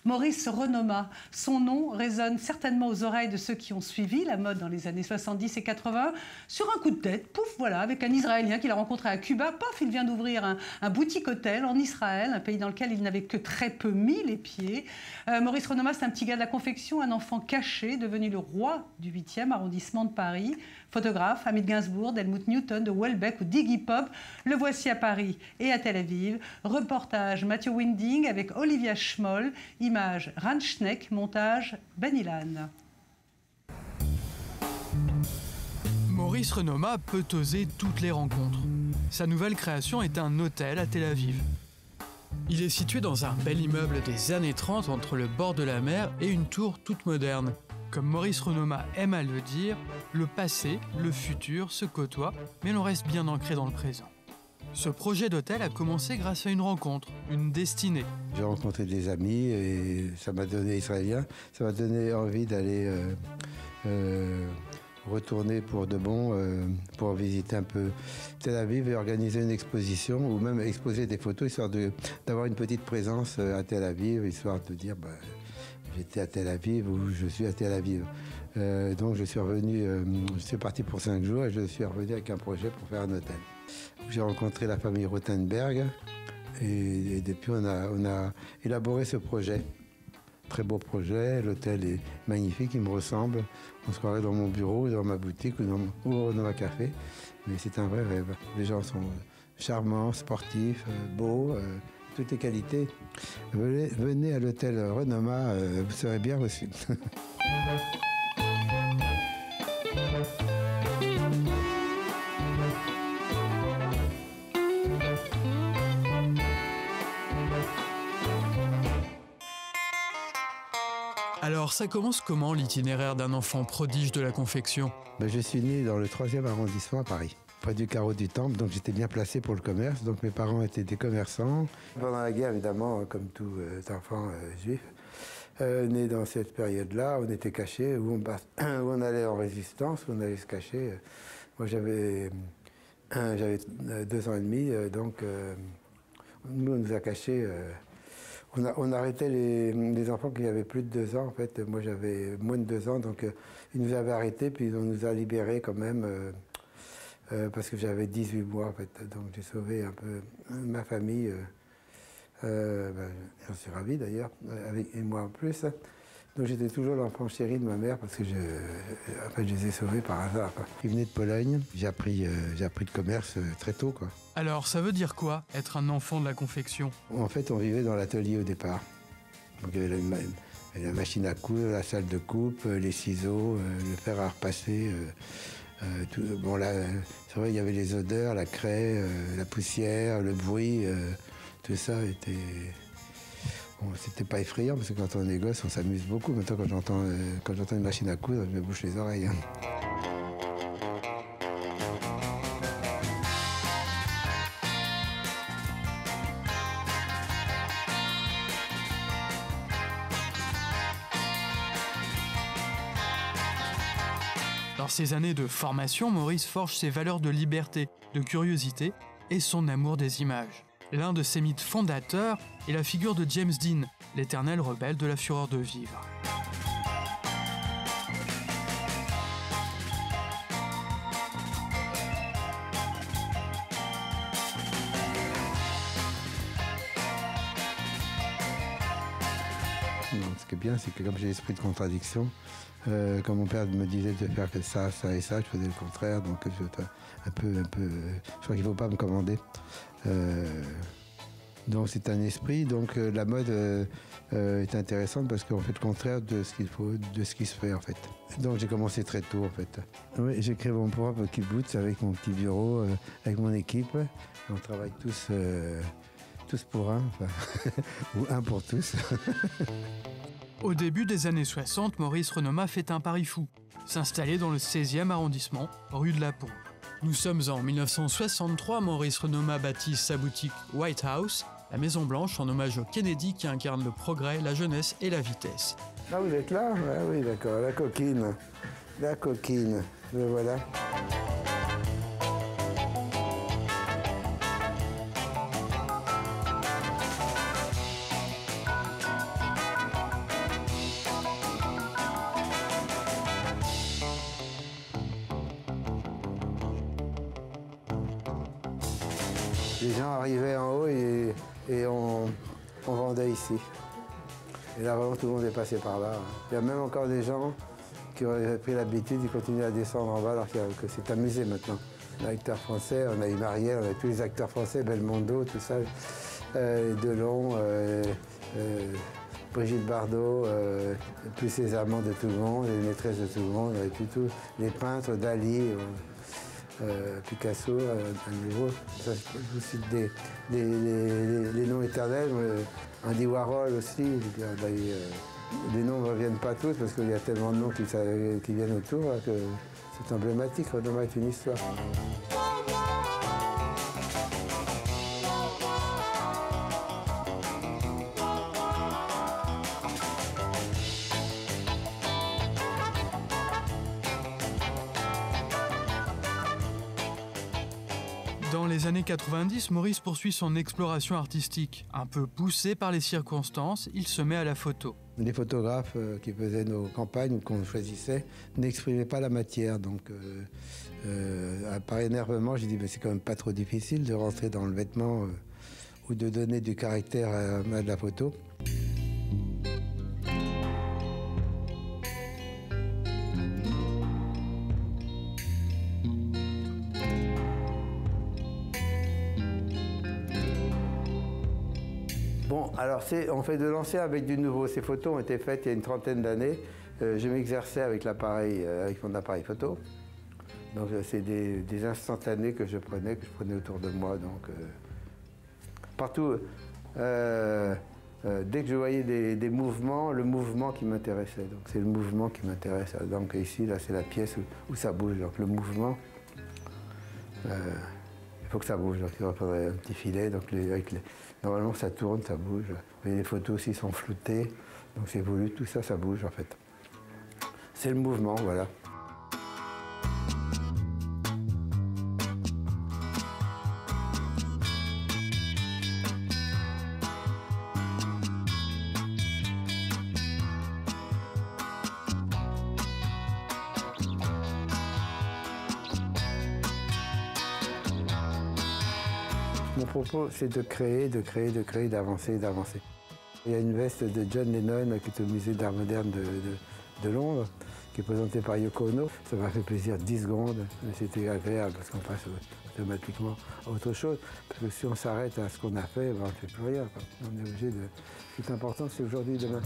Maurice Renoma, son nom résonne certainement aux oreilles de ceux qui ont suivi la mode dans les années 70 et 80. Sur un coup de tête, pouf, voilà, avec un Israélien qu'il a rencontré à Cuba, paf, il vient d'ouvrir un boutique-hôtel en Israël, un pays dans lequel il n'avait que très peu mis les pieds. Maurice Renoma, c'est un petit gars de la confection, un enfant caché, devenu le roi du 8e arrondissement de Paris. Photographe, ami de Gainsbourg, d'Helmut Newton, de Welbeck ou d'Iggy Pop, le voici à Paris et à Tel Aviv. Reportage Mathieu Winding avec Olivia Schmoll, image Ran Schneck, montage Ben Ilan. Maurice Renoma peut oser toutes les rencontres. Sa nouvelle création est un hôtel à Tel Aviv. Il est situé dans un bel immeuble des années 30 entre le bord de la mer et une tour toute moderne. Comme Maurice Renoma aime à le dire, le passé, le futur se côtoient, mais l'on reste bien ancré dans le présent. Ce projet d'hôtel a commencé grâce à une rencontre, une destinée. J'ai rencontré des amis et ça m'a donné israélien, ça m'a donné envie d'aller retourner pour de bon, pour visiter un peu Tel Aviv et organiser une exposition ou même exposer des photos, histoire d'avoir une petite présence à Tel Aviv, histoire de dire j'étais à Tel Aviv ou je suis à Tel Aviv. Donc je suis revenu, je suis parti pour 5 jours et je suis revenu avec un projet pour faire un hôtel. J'ai rencontré la famille Rothenberg et depuis on a élaboré ce projet. Très beau projet, l'hôtel est magnifique, il me ressemble. On se croirait dans mon bureau, dans ma boutique ou dans ma café. Mais c'est un vrai rêve. Les gens sont charmants, sportifs, beaux, toutes les qualités. Venez à l'hôtel Renoma, vous serez bien reçus. Alors ça commence comment l'itinéraire d'un enfant prodige de la confection ? Je suis né dans le 3e arrondissement à Paris, près du carreau du Temple, donc j'étais bien placé pour le commerce. Donc mes parents étaient des commerçants. Pendant la guerre, évidemment, comme tout enfant juif, né dans cette période-là, on était cachés, où on allait en résistance, où on allait se cacher. Moi j'avais 2 ans et demi, donc nous on nous a cachés. On arrêtait les enfants qui avaient plus de 2 ans, en fait. Moi, j'avais moins de 2 ans, donc ils nous avaient arrêtés, puis on nous a libérés quand même, parce que j'avais 18 mois, en fait. Donc j'ai sauvé un peu ma famille. J'en suis ravi, d'ailleurs, et moi en plus. Donc j'étais toujours l'enfant chéri de ma mère, parce que en fait, je les ai sauvés par hasard, quoi. Ils venaient de Pologne, j'ai appris le commerce très tôt, quoi. Alors, ça veut dire quoi, être un enfant de la confection ? En fait, on vivait dans l'atelier au départ. Donc, il y avait la machine à coudre, la salle de coupe, les ciseaux, le fer à repasser. Bon, là, c'est vrai, il y avait les odeurs, la craie, la poussière, le bruit. Tout ça était... Bon, c'était pas effrayant, parce que quand on est gosse, on s'amuse beaucoup. Maintenant, quand j'entends une machine à coudre, je me bouche les oreilles. Hein. Dans ces années de formation, Maurice forge ses valeurs de liberté, de curiosité et son amour des images. L'un de ses mythes fondateurs est la figure de James Dean, l'éternel rebelle de la fureur de vivre. Ce qui est bien, c'est que comme j'ai l'esprit de contradiction, quand mon père me disait de faire que ça, ça et ça, je faisais le contraire, donc je crois qu'il ne faut pas me commander. Donc c'est un esprit, donc la mode est intéressante parce qu'on fait le contraire de ce qu'il faut, de ce qui se fait en fait. Donc j'ai commencé très tôt en fait. Oui, j'ai créé mon propre kibbutz avec mon petit bureau, avec mon équipe. On travaille tous pour un, enfin, ou un pour tous. Au début des années 60, Maurice Renoma fait un pari fou, s'installer dans le 16e arrondissement, rue de la Pompe. Nous sommes en 1963, Maurice Renoma baptise sa boutique White House, la Maison Blanche en hommage au Kennedy qui incarne le progrès, la jeunesse et la vitesse. Ah, vous êtes là? Ah oui, d'accord, la coquine, le voilà. les gens arrivaient en haut et on vendait ici. Et là, vraiment, tout le monde est passé par là. Il y a même encore des gens qui auraient pris l'habitude, ils continuent à descendre en bas alors que c'est un musée maintenant. On a acteurs français, on a eu Marielle, on a tous les acteurs français, Belmondo, tout ça, Delon, Brigitte Bardot, plus les amants de tout le monde, les maîtresses de tout le monde, tout, les peintres, Dali, Picasso, à nouveau. Ça, je vous cite les noms éternels, Andy Warhol aussi. Les noms ne reviennent pas tous parce qu'il y a tellement de noms qui viennent autour que c'est emblématique. Renoir est une histoire. Dans les années 90, Maurice poursuit son exploration artistique. Un peu poussé par les circonstances, il se met à la photo. Les photographes qui faisaient nos campagnes ou qu'on choisissait n'exprimaient pas la matière. Donc, par énervement, j'ai dit mais c'est quand même pas trop difficile de rentrer dans le vêtement ou de donner du caractère à de la photo. Bon, alors on fait de l'ancien avec du nouveau. Ces photos ont été faites il y a une trentaine d'années. Je m'exerçais avec l'appareil, avec mon appareil photo. Donc c'est des instantanés que je prenais autour de moi. Donc partout, dès que je voyais des mouvements, le mouvement qui m'intéressait. Donc c'est le mouvement qui m'intéresse. Donc ici, là, c'est la pièce où ça bouge. Donc le mouvement. Il faut que ça bouge, donc il faudrait un petit filet, donc normalement ça tourne, ça bouge. Et les photos aussi sont floutées, donc c'est voulu, tout ça, ça bouge en fait. C'est le mouvement, voilà. Mon propos, c'est de créer, d'avancer, d'avancer. Il y a une veste de John Lennon qui est au musée d'art moderne de Londres, qui est présentée par Yoko Ono. Ça m'a fait plaisir 10 secondes, mais c'était agréable parce qu'on passe automatiquement à autre chose. Parce que si on s'arrête à ce qu'on a fait, ben on ne fait plus rien. On est obligé de... Ce qui est important, c'est aujourd'hui et demain.